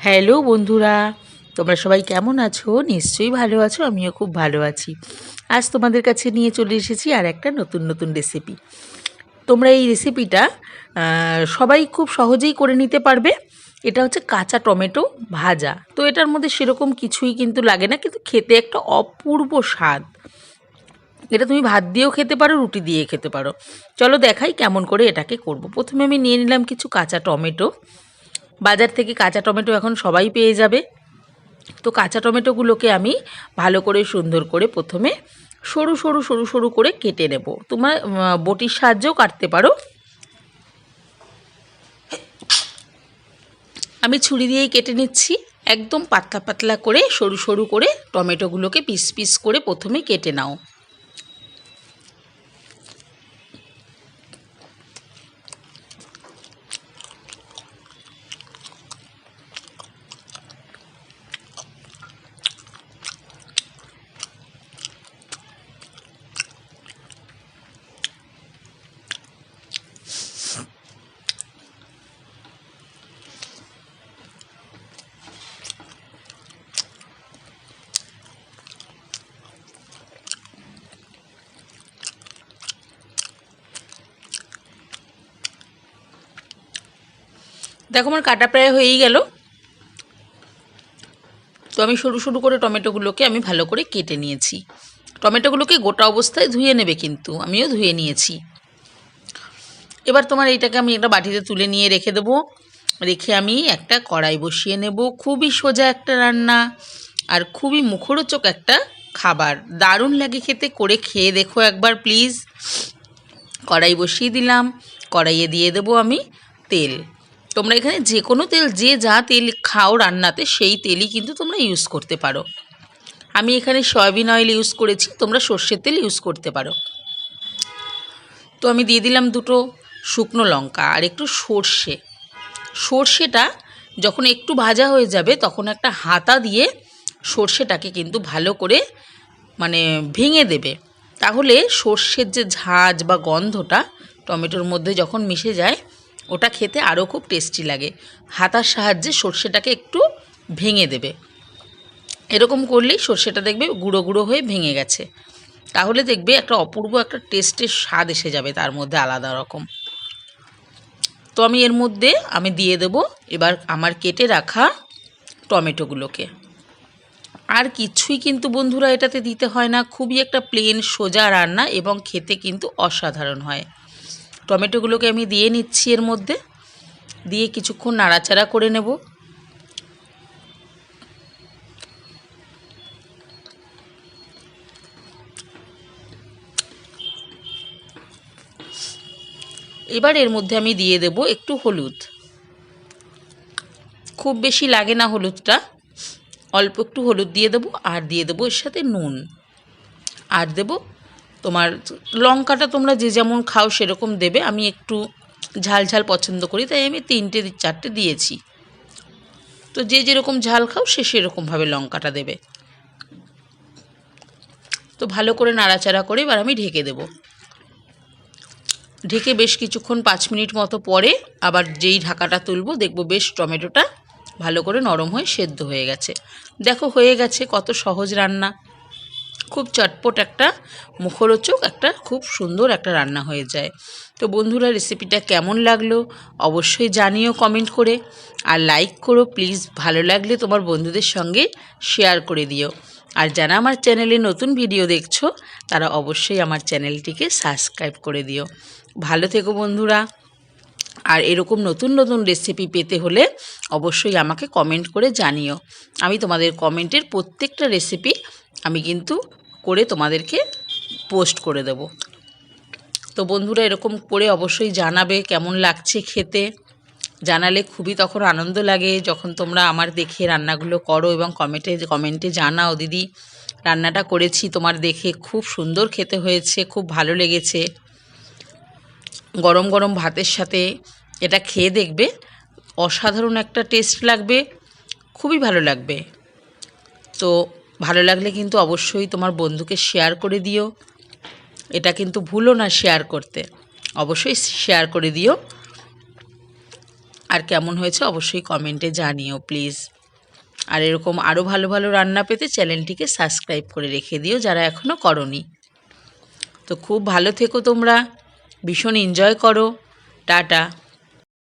Hello বন্ধুরা, তোমরা সবাই কেমন আছো? নিশ্চয়ই ভালো আছো, আমিও খুব ভালো আছি। আজ তোমাদের কাছে নিয়ে চলে এসেছি আর একটা নতুন রেসিপি। তোমরা এই রেসিপিটা সবাই খুব সহজেই করে নিতে পারবে। এটা হচ্ছে কাঁচা টমেটো ভাজা। তো এটার মধ্যে সেরকম কিছুই কিন্তু লাগে না, কিন্তু খেতে একটা অপূর্ব স্বাদ। এটা তুমি ভাত দিয়েও খেতে পারো, রুটি দিয়ে খেতে পারো। চলো দেখাই কেমন করে এটাকে করব। প্রথমে আমি নিয়ে নিলাম কিছু কাঁচা টমেটো। বাজার থেকে কাঁচা টমেটো এখন সবাই পেয়ে যাবে। তো কাঁচা টমেটোগুলোকে আমি ভালো করে সুন্দর করে প্রথমে সরু করে কেটে নেব। তোমার বটির সাহায্যেও কাটতে পারো। আমি ছুরি দিয়েই কেটে নিচ্ছি। একদম পাতলা পাতলা করে সরু করে টমেটোগুলোকে পিস পিস করে প্রথমে কেটে নাও। দেখো আমার কাটা প্রায় হয়েই গেল। তো আমি সরু করে টমেটোগুলোকে আমি ভালো করে কেটে নিয়েছি। টমেটোগুলোকে গোটা অবস্থায় ধুয়ে নেবে, কিন্তু আমিও ধুয়ে নিয়েছি। এবার তোমার এইটাকে আমি একটা বাটিতে তুলে নিয়ে রেখে দেবো। রেখে আমি একটা কড়াই বসিয়ে নেব। খুবই সোজা একটা রান্না আর খুবই মুখরোচক একটা খাবার, দারুণ লাগে খেতে। করে খেয়ে দেখো একবার প্লিজ। কড়াই বসিয়ে দিলাম। কড়াইয়ে দিয়ে দেবো আমি তেল। তোমরা এখানে যে কোনো তেল, যে যা তেল খাও রান্নাতে সেই তেলই কিন্তু তোমরা ইউজ করতে পারো। আমি এখানে সয়াবিন অয়েল ইউজ করেছি, তোমরা সর্ষের তেল ইউজ করতে পারো। তো আমি দিয়ে দিলাম দুটো শুকনো লঙ্কা আর একটু সর্ষে। সর্ষেটা যখন একটু ভাজা হয়ে যাবে তখন একটা হাতা দিয়ে সর্ষেটাকে কিন্তু ভালো করে ভেঙে দেবে। তাহলে সর্ষের যে ঝাঁঝ বা গন্ধটা টমেটোর মধ্যে যখন মিশে যায়, ওটা খেতে আরও খুব টেস্টি লাগে। হাতার সাহায্যে সর্ষেটাকে একটু ভেঙে দেবে। এরকম করলেই সর্ষেটা দেখবে গুঁড়ো হয়ে ভেঙে গেছে। তাহলে দেখবে একটা অপূর্ব একটা টেস্টের স্বাদ এসে যাবে তার মধ্যে, আলাদা রকম। তো আমি এর মধ্যে দিয়ে দেব এবার আমার কেটে রাখা টমেটোগুলোকে। আর কিছুই কিন্তু বন্ধুরা এটাতে দিতে হয় না, খুবই একটা প্লেন সোজা রান্না এবং খেতে কিন্তু অসাধারণ হয়। টমেটোগুলোকে আমি দিয়ে নিচ্ছি এর মধ্যে, দিয়ে কিছুক্ষণ নাড়াচাড়া করে নেব। এবার এর মধ্যে আমি দিয়ে দেব একটু হলুদ। খুব বেশি লাগে না হলুদটা, অল্প একটু হলুদ দিয়ে দেবো। আর দিয়ে দেবো এর সাথে নুন। আর দেব তোমার লঙ্কাটা, তোমরা যে যেমন খাও সেরকম দেবে। আমি একটু ঝাল পছন্দ করি, তাই আমি 3-4টে দিয়েছি। তো যে যেরকম ঝাল খাও সে সেরকমভাবে লঙ্কাটা দেবে। তো ভালো করে নাড়াচাড়া করে এবার আমি ঢেকে দেব। ঢেকে বেশ কিছুক্ষণ 5 মিনিট মতো পরে আবার যেই ঢাকাটা তুলব, দেখব বেশ টমেটোটা ভালো করে নরম হয়ে সেদ্ধ হয়ে গেছে। দেখো হয়ে গেছে। কত সহজ রান্না, খুব চটপট একটা মুখরোচক একটা খুব সুন্দর একটা রান্না হয়ে যায়। তো বন্ধুরা, রেসিপিটা কেমন লাগলো অবশ্যই জানিও কমেন্ট করে। আর লাইক করো প্লিজ, ভালো লাগলে তোমার বন্ধুদের সঙ্গে শেয়ার করে দিও। আর যারা আমার চ্যানেলে নতুন ভিডিও দেখছো তারা অবশ্যই আমার চ্যানেলটিকে সাবস্ক্রাইব করে দিও। ভালো থেকো বন্ধুরা। আর এরকম নতুন রেসিপি পেতে হলে অবশ্যই আমাকে কমেন্ট করে জানিও। আমি তোমাদের কমেন্টের প্রত্যেকটা রেসিপি আমি কিন্তু করে তোমাদেরকে পোস্ট করে দেব। তো বন্ধুরা, এরকম করে অবশ্যই জানাবে কেমন লাগছে খেতে। জানালে খুবই তখন আনন্দ লাগে যখন তোমরা আমার দেখে রান্নাগুলো করো এবং কমেন্টে জানাও, দিদি রান্নাটা করেছি তোমার দেখে খুব সুন্দর খেতে হয়েছে, খুব ভালো লেগেছে। গরম ভাতের সাথে এটা খেয়ে দেখবে অসাধারণ একটা টেস্ট লাগবে, খুবই ভালো লাগবে। তো ভালো লাগলে কিন্তু অবশ্যই তোমার বন্ধুকে শেয়ার করে দিও। এটা কিন্তু ভুলো না শেয়ার করতে, অবশ্যই শেয়ার করে দিও। আর কেমন হয়েছে অবশ্যই কমেন্টে জানিও প্লিজ। আর এরকম আরও ভালো ভালো রান্না পেতে চ্যানেলটিকে সাবস্ক্রাইব করে রেখে দিও যারা এখনও করনি। তো খুব ভালো থেকো তোমরা, ভীষণ এনজয় করো। টাটা।